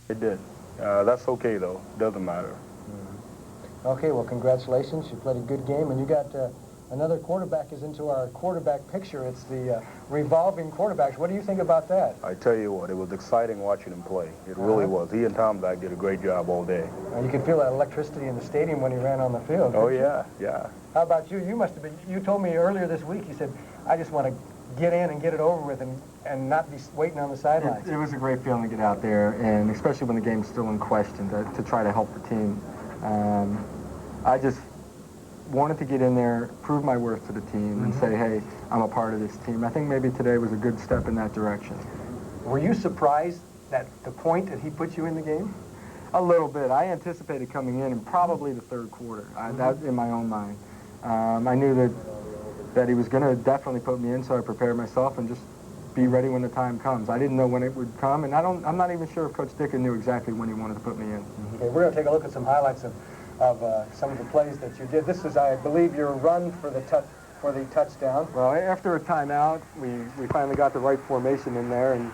It did. That's okay, though. Doesn't matter. Okay, well, congratulations. You played a good game, and you got another quarterback is into our quarterback picture. It's the revolving quarterbacks. What do you think about that? I tell you what, it was exciting watching him play. It really was. He and Tom Zach did a great job all day. You could feel that electricity in the stadium when he ran on the field. Oh, yeah, yeah. How about you? You must have been, you told me earlier this week, you said, I just want to get in and get it over with and not be waiting on the sidelines. It was a great feeling to get out there, and especially when the game's still in question, to try to help the team. I just wanted to get in there, prove my worth to the team, and say, hey, I'm a part of this team. I think maybe today was a good step in that direction. Were you surprised at the point that he put you in the game? A little bit. I anticipated coming in probably the third quarter, that in my own mind. I knew that he was going to definitely put me in, so I prepared myself and just be ready when the time comes. I didn't know when it would come, and I'm not even sure if Coach Dickon knew exactly when he wanted to put me in. Okay, we're going to take a look at some highlights of some of the plays that you did. This is, I believe, your run for the touchdown. Well, after a timeout, we finally got the right formation in there and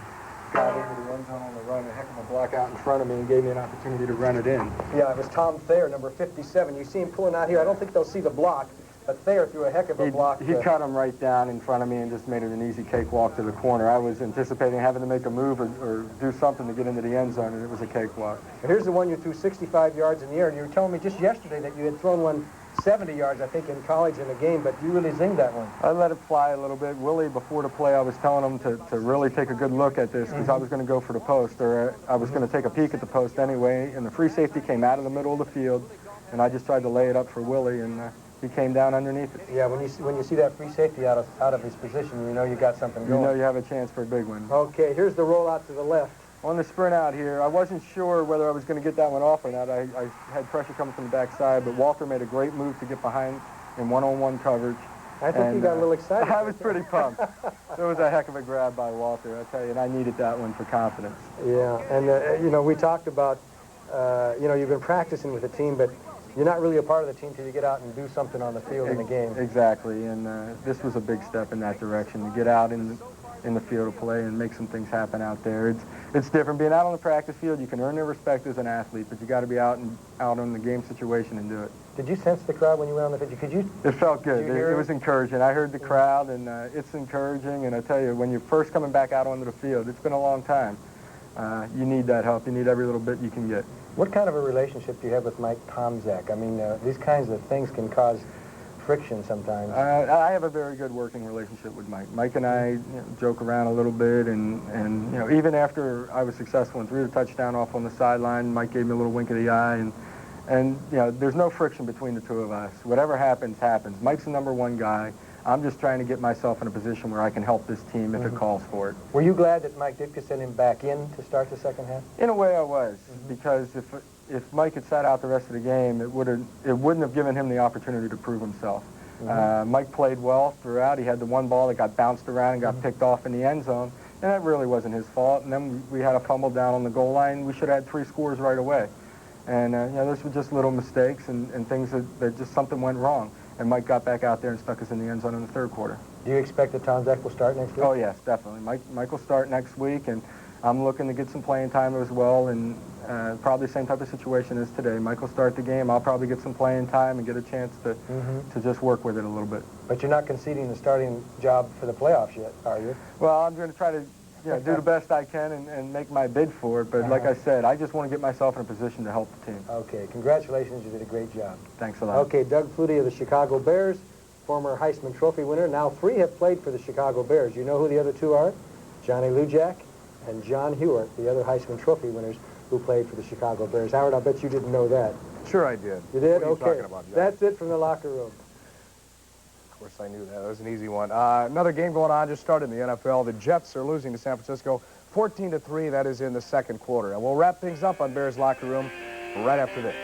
got into the end zone on the run. A heck of a block out in front of me and gave me an opportunity to run it in. Yeah, it was Tom Thayer, number 57. You see him pulling out here. I don't think they'll see the block, but Thayer threw a heck of a block. He cut him right down in front of me and just made it an easy cakewalk to the corner. I was anticipating having to make a move or do something to get into the end zone, and it was a cakewalk. Here's the one you threw 65 yards in the air, and you were telling me just yesterday that you had thrown one 70 yards, I think, in college in a game, but you really zinged that one. I let it fly a little bit. Willie, before the play, I was telling him to really take a good look at this because I was going to go for the post, or I was going to take a peek at the post anyway, and the free safety came out of the middle of the field, and I just tried to lay it up for Willie, and he came down underneath it. Yeah, when you see that free safety out of his position, you know you got something going. You know you have a chance for a big one. Okay, here's the rollout to the left. On the sprint out here, I wasn't sure whether I was going to get that one off or not. I had pressure coming from the backside, but Walter made a great move to get behind in one-on-one coverage. I think you got a little excited. I was pretty pumped. It was a heck of a grab by Walter, I tell you, and I needed that one for confidence. Yeah, and, you know, we talked about, you know, you've been practicing with the team, but you're not really a part of the team until you get out and do something on the field in the game. Exactly, and this was a big step in that direction, to get out in the field of play and make some things happen out there. It's different. Being out on the practice field, you can earn their respect as an athlete, but you got to be out on the game situation and do it. Did you sense the crowd when you went on the field? It felt good. It was encouraging. I heard the crowd, and it's encouraging. And I tell you, when you're first coming back out onto the field, it's been a long time. You need that help. You need every little bit you can get. What kind of a relationship do you have with Mike Tomczak? I mean, these kinds of things can cause friction sometimes. I have a very good working relationship with Mike. Mike and I joke around a little bit, and you know, even after I was successful and threw the touchdown off on the sideline, Mike gave me a little wink of the eye, and you know, there's no friction between the two of us. Whatever happens, happens. Mike's the #1 guy. I'm just trying to get myself in a position where I can help this team if it calls for it. Were you glad that Mike Ditka sent him back in to start the second half? In a way, I was, because if Mike had sat out the rest of the game, it wouldn't have given him the opportunity to prove himself. Mike played well throughout. He had the one ball that got bounced around and got picked off in the end zone, and that really wasn't his fault. And then we had a fumble down on the goal line. We should have had 3 scores right away. And you know, those were just little mistakes and things that just something went wrong. And Mike got back out there and stuck us in the end zone in the third quarter. Do you expect that Tomczak will start next week? Oh, yes, definitely. Mike will start next week, and I'm looking to get some playing time as well, and probably the same type of situation as today. Mike will start the game. I'll probably get some playing time and get a chance to just work with it a little bit. But you're not conceding the starting job for the playoffs yet, are you? Well, I'm going to try to do the best I can and make my bid for it. But like I said, I just want to get myself in a position to help the team. Okay, congratulations. You did a great job. Thanks a lot. Okay, Doug Flutie of the Chicago Bears, former Heisman Trophy winner. Now 3 have played for the Chicago Bears. You know who the other 2 are? Johnny Lujack and John Hewitt, the other Heisman Trophy winners who played for the Chicago Bears. Howard, I bet you didn't know that. Sure I did. You did? What are you okay. talking about, John? That's it from the locker room. Of course I knew that. That was an easy one. Another game going on just started in the NFL. The Jets are losing to San Francisco 14-3. That is in the second quarter. And we'll wrap things up on Bears Locker Room right after this.